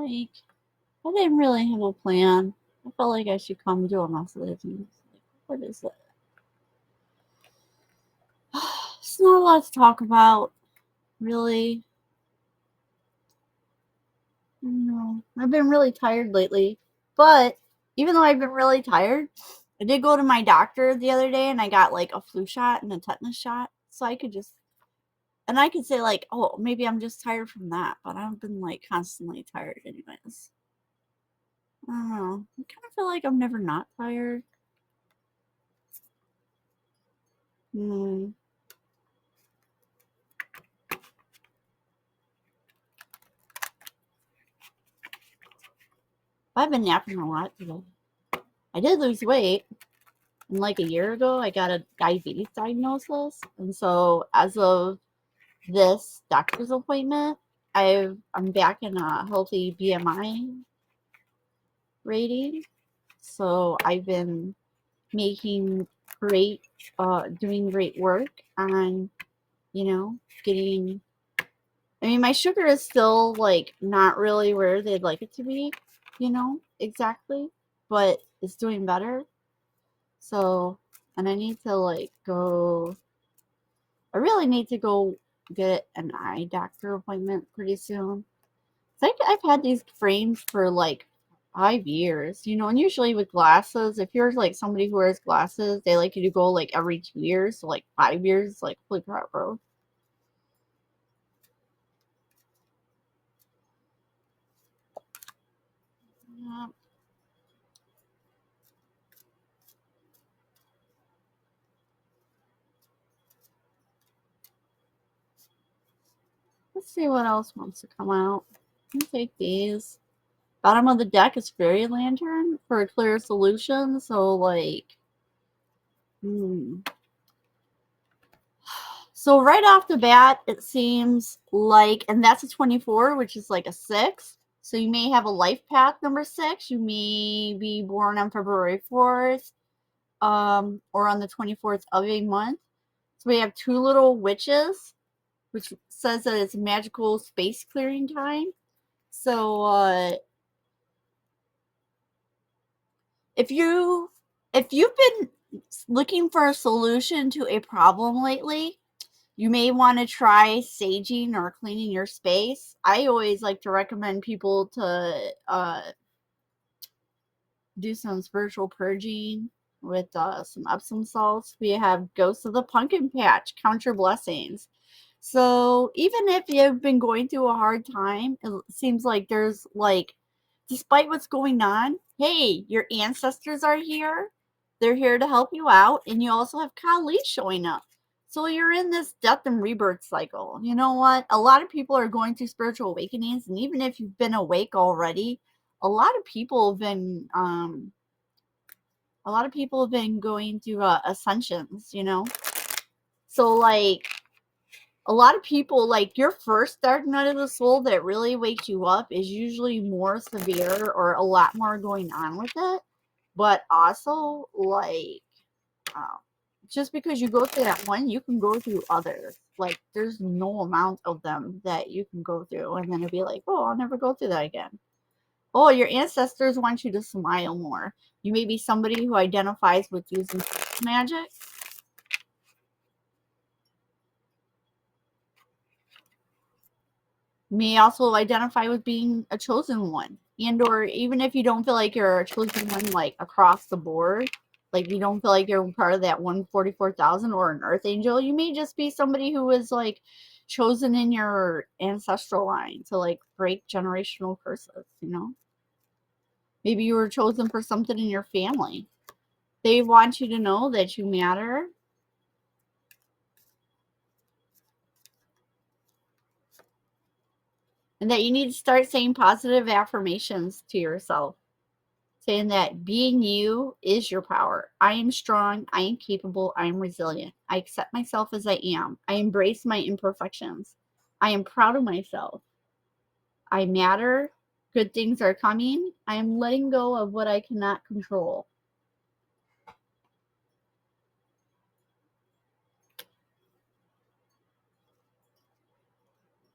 like, I didn't really have a plan. I felt like I should come do a message. And like, what is it? It's not a lot to talk about, really. No, I've been really tired lately. But even though I've been really tired, I did go to my doctor the other day and I got like a flu shot and a tetanus shot. So I could just, and I could say, like, oh, maybe I'm just tired from that. But I've been like constantly tired, anyways. I don't know. I kind of feel like I'm never not tired. Hmm. I've been napping a lot today. I did lose weight. And like a year ago, I got a diabetes diagnosis. And so as of this doctor's appointment, I'm back in a healthy BMI rating. So I've been making great, doing great work on, you know, getting. I mean, my sugar is still like not really where they'd like it to be, exactly, but it's doing better. So, and I need to like go. I really need to go get an eye doctor appointment pretty soon. I've had these frames for like 5 years, and usually with glasses, if you're like somebody who wears glasses, they like you to go like every 2 years, so like 5 years, like holy crap, bro. Yeah. Let's see what else wants to come out. I'll take these. Bottom of the deck is Fairy Lantern for a clear solution, so like, hmm. So right off the bat, it seems like, and that's a 24, which is like a 6. So you may have a life path number 6. You may be born on February 4th, or on the 24th of a month. So we have two little witches, which says that it's magical space clearing time. So if you've been looking for a solution to a problem lately, you may want to try saging or cleaning your space. I always like to recommend people to do some spiritual purging with some Epsom salts. We have Ghosts of the Pumpkin Patch, Count Your Blessings. So even if you've been going through a hard time, it seems like there's like, despite what's going on, hey, your ancestors are here. They're here to help you out. And you also have Kali showing up. So you're in this death and rebirth cycle. You know what? A lot of people are going through spiritual awakenings. And even if you've been awake already, a lot of people have been going through ascensions. So like a lot of people, like, your first dark night of the soul that really wakes you up is usually more severe or a lot more going on with it. But also, like, um, just because you go through that one, you can go through others. Like, there's no amount of them that you can go through, and then it'll be like, oh, I'll never go through that again. Oh, your ancestors want you to smile more. You may be somebody who identifies with using magic. You may also identify with being a chosen one. And or even if you don't feel like you're a chosen one, like across the board, like you don't feel like you're part of that 144,000 or an earth angel, you may just be somebody who was like chosen in your ancestral line to like break generational curses. Maybe you were chosen for something in your family. They want you to know that you matter. And that you need to start saying positive affirmations to yourself, saying that being you is your power. I am strong. I am capable. I am resilient. I accept myself as I am. I embrace my imperfections. I am proud of myself. I matter. Good things are coming. I am letting go of what I cannot control.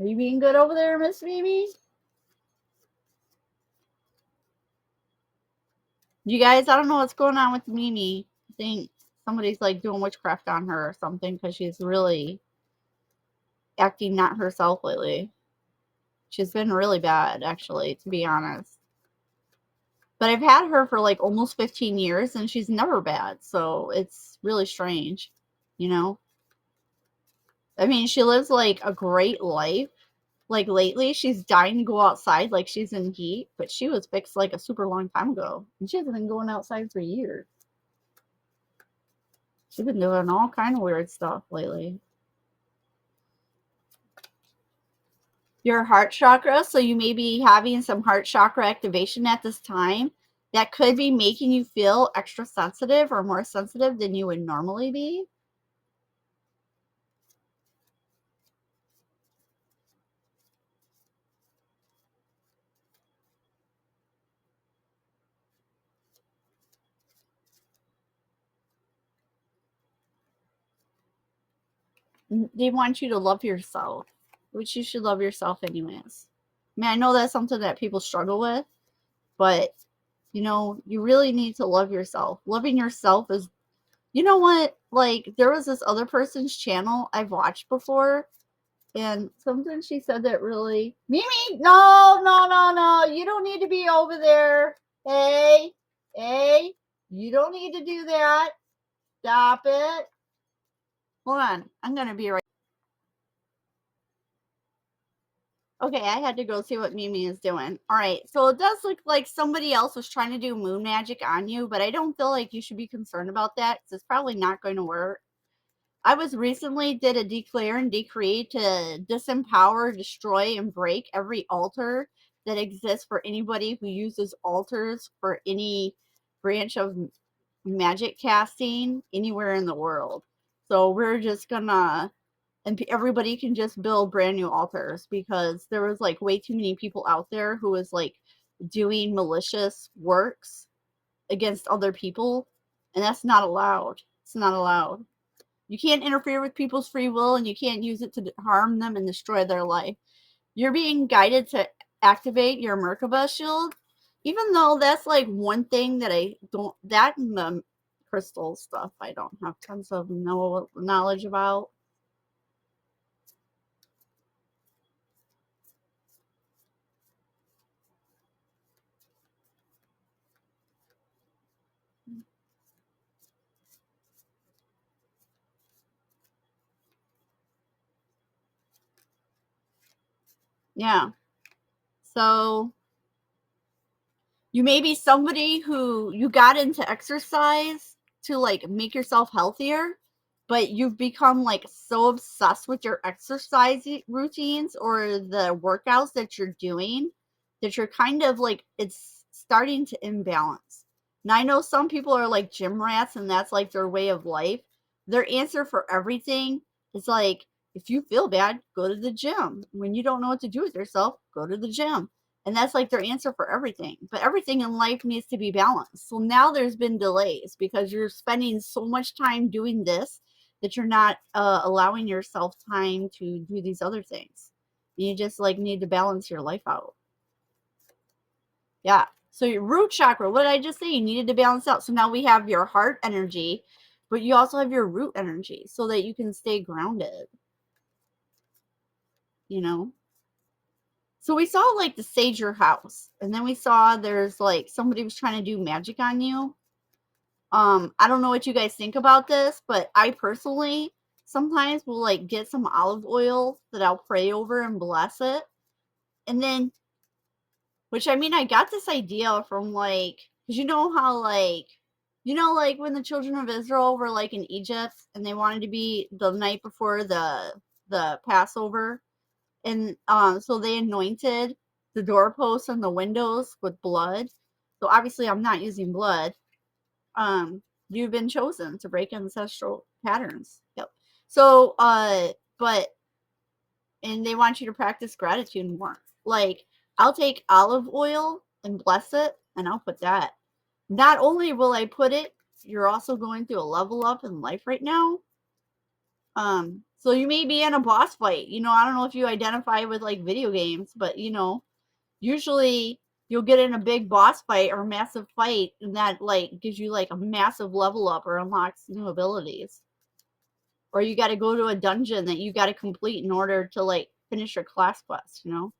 Are you being good over there, Miss Mimi? You guys, I don't know what's going on with Mimi. I think somebody's like doing witchcraft on her or something because she's really acting not herself lately. She's been really bad, actually, to be honest. But I've had her for like almost 15 years and she's never bad. So it's really strange, you know? I mean, she lives like a great life. Like lately, she's dying to go outside, like she's in heat, but she was fixed like a super long time ago. And she hasn't been going outside for years. She's been doing all kind of weird stuff lately. Your heart chakra, so you may be having some heart chakra activation at this time. That could be making you feel extra sensitive or more sensitive than you would normally be. They want you to love yourself, which you should love yourself anyways. I mean, I know that's something that people struggle with, but you know, you really need to love yourself. Loving yourself is, you know what? Like, there was this other person's channel I've watched before, and something she said that really, Mimi, no, no, no, no, you don't need to be over there. Hey, hey, you don't need to do that. Stop it. Hold on, I'm gonna be right. Okay, I had to go see what Mimi is doing. All right, so it does look like somebody else was trying to do moon magic on you, but I don't feel like you should be concerned about that because it's probably not going to work. I was recently did a declare and decree to disempower, destroy, and break every altar that exists for anybody who uses altars for any branch of magic casting anywhere in the world. So we're just gonna, and everybody can just build brand new altars because there was like way too many people out there who was like doing malicious works against other people, and that's not allowed. It's not allowed. You can't interfere with people's free will and you can't use it to harm them and destroy their life. You're being guided to activate your Merkaba shield, even though that's like one thing that I don't, that and the crystal stuff I don't have tons of knowledge about. Yeah. So you may be somebody who you got into exercise to like make yourself healthier, but you've become like so obsessed with your exercise routines or the workouts that you're doing that you're kind of like it's starting to imbalance. Now I know some people are like gym rats and that's like their way of life. Their answer for everything is like if you feel bad, go to the gym. When you don't know what to do with yourself, go to the gym, and that's like their answer for everything. But everything in life needs to be balanced. So now there's been delays because you're spending so much time doing this that you're not allowing yourself time to do these other things. You just like need to balance your life out. Yeah. So your root chakra, what did I just say? You needed to balance out. So now we have your heart energy, but you also have your root energy so that you can stay grounded, you know? So we saw like the sage your house, and then we saw there's like somebody was trying to do magic on you. I don't know what you guys think about this, but I personally sometimes will like get some olive oil that I'll pray over and bless it. And then, which I mean, I got this idea from like, because you know how like, you know, like when the children of Israel were like in Egypt and they wanted to be the night before the Passover, and so they anointed the doorposts and the windows with blood. So obviously, I'm not using blood. You've been chosen to break ancestral patterns. Yep. So, but and they want you to practice gratitude more. Like, I'll take olive oil and bless it, and I'll put that. Not only will I put it, you're also going through a level up in life right now. So you may be in a boss fight. You know, I don't know if you identify with like video games, but you know, usually you'll get in a big boss fight or a massive fight, and that like gives you like a massive level up or unlocks new abilities. Or you got to go to a dungeon that you got to complete in order to like finish your class quest, you know?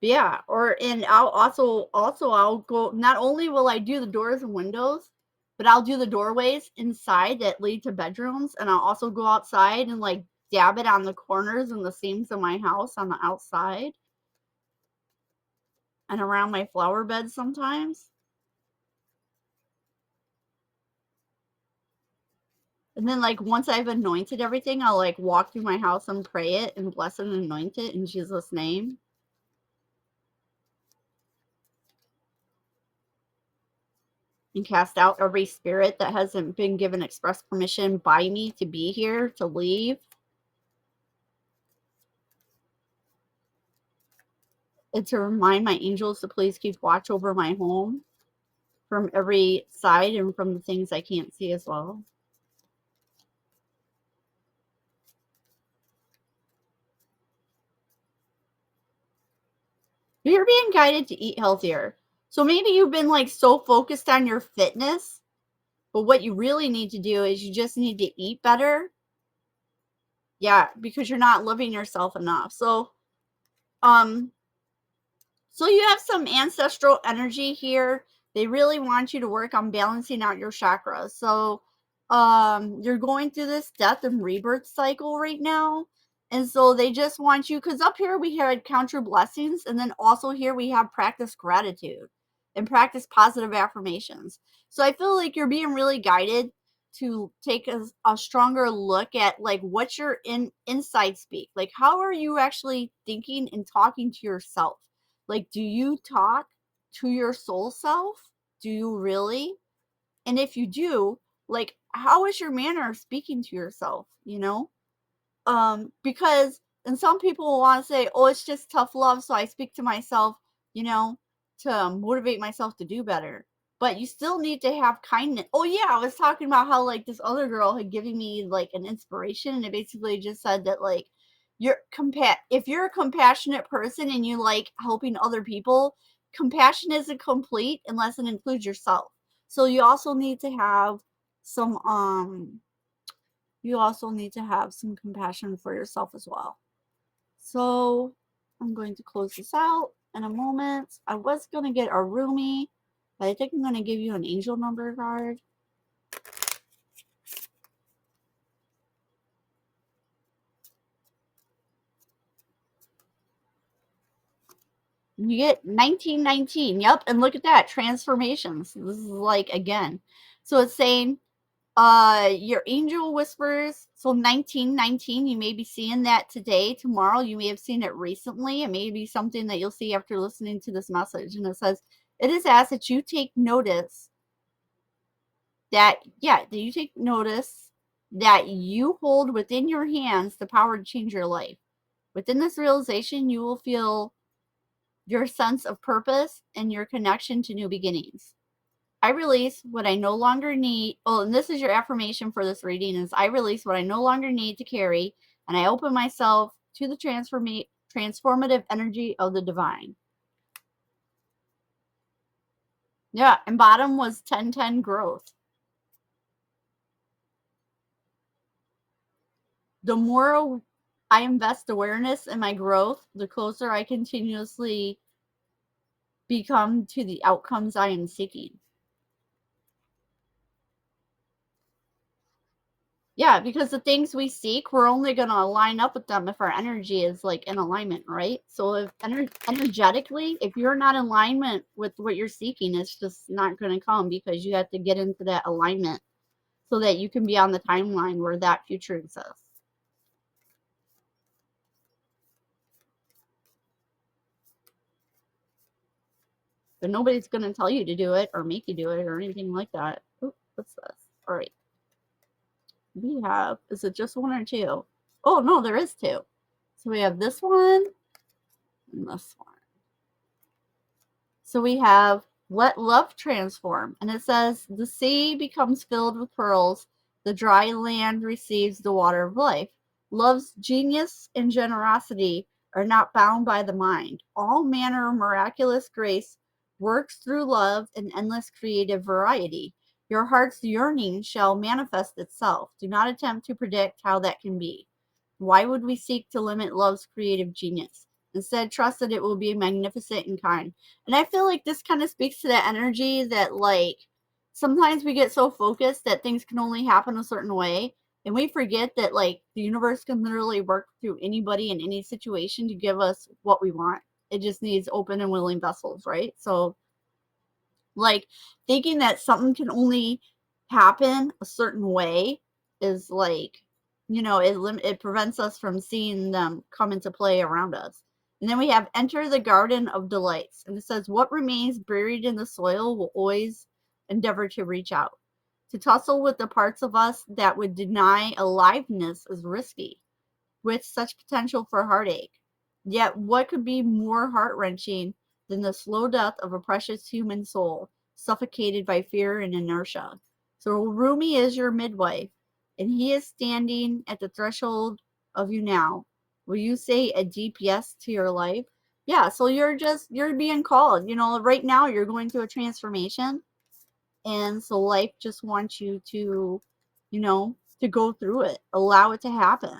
Yeah, and I'll also I'll go, not only will I do the doors and windows, but I'll do the doorways inside that lead to bedrooms, and I'll also go outside and like dab it on the corners and the seams of my house on the outside and around my flower beds sometimes. And then like once I've anointed everything, I'll like walk through my house and pray it and bless it and anoint it in Jesus' name. And cast out every spirit that hasn't been given express permission by me to be here, to leave. And to remind my angels to please keep watch over my home from every side and from the things I can't see as well. You're being guided to eat healthier. So maybe you've been like so focused on your fitness, but what you really need to do is you just need to eat better. Yeah, because you're not loving yourself enough. Um, so you have some ancestral energy here. They really want you to work on balancing out your chakras. So you're going through this death and rebirth cycle right now. And so they just want you, because up here we had count your blessings, and then also here we have practice gratitude and practice positive affirmations. So I feel like you're being really guided to take a stronger look at like what's your inside speak. Like how are you actually thinking and talking to yourself? Like, do you talk to your soul self? Do you really? And if you do, like, how is your manner of speaking to yourself? You know? Because and some people will want to say, oh, it's just tough love, so I speak to myself, you know, to motivate myself to do better. But you still need to have kindness. Oh yeah, I was talking about how like this other girl had given me like an inspiration, and it basically just said that like if you're a compassionate person and you like helping other people, compassion isn't complete unless it includes yourself. So some you also need to have some compassion for yourself as well. So I'm going to close this out in a moment. I was going to get a roomie, but I think I'm going to give you an angel number card. You get 1919. Yep. And look at that. Transformations. This is like, again. So it's saying your angel whispers. So 1919, you may be seeing that today, tomorrow. You may have seen it recently. It may be something that you'll see after listening to this message. And it says, it is asked that you take notice that you hold within your hands the power to change your life. Within this realization, you will feel your sense of purpose and your connection to new beginnings. I release what I no longer need. Oh, and this is your affirmation for this reading is I release what I no longer need to carry, and I open myself to the transformative energy of the divine. Yeah, and bottom was 1010 growth. The more I invest awareness in my growth, the closer I continuously become to the outcomes I am seeking. Yeah, because the things we seek, we're only going to line up with them if our energy is like in alignment, right? So if energetically, if you're not in alignment with what you're seeking, it's just not going to come because you have to get into that alignment so that you can be on the timeline where that future exists. But nobody's going to tell you to do it or make you do it or anything like that. Ooh, what's this? All right. We have, is it just one or two? Oh, no, there is two. So we have this one and this one. So we have let love transform. And it says, the sea becomes filled with pearls. The dry land receives the water of life. Love's genius and generosity are not bound by the mind. All manner of miraculous grace works through love and endless creative variety. Your heart's yearning shall manifest itself. Do not attempt to predict how that can be. Why would we seek to limit love's creative genius? Instead, trust that it will be magnificent and kind. And I feel like this kind of speaks to that energy that, like, sometimes we get so focused that things can only happen a certain way. And we forget that, like, the universe can literally work through anybody in any situation to give us what we want. It just needs open and willing vessels, right? So, like, thinking that something can only happen a certain way is like, it prevents us from seeing them come into play around us. And then we have enter the garden of delights. And it says, what remains buried in the soil will always endeavor to reach out. To tussle with the parts of us that would deny aliveness is risky, with such potential for heartache. Yet, what could be more heart wrenching than the slow death of a precious human soul, suffocated by fear and inertia? So, Rumi is your midwife, and he is standing at the threshold of you now. Will you say a deep yes to your life? Yeah, so you're being called. Right now you're going through a transformation, and so life just wants you to, to go through it. Allow it to happen.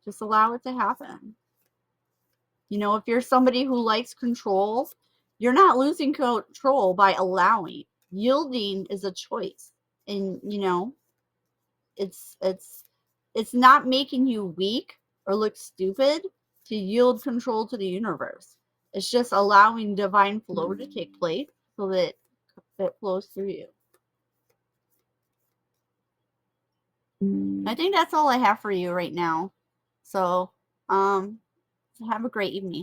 Just allow it to happen. If you're somebody who likes control, you're not losing control by allowing. Yielding is a choice. And, it's not making you weak or look stupid to yield control to the universe. It's just allowing divine flow to take place so that it flows through you. I think that's all I have for you right now. So, have a great evening.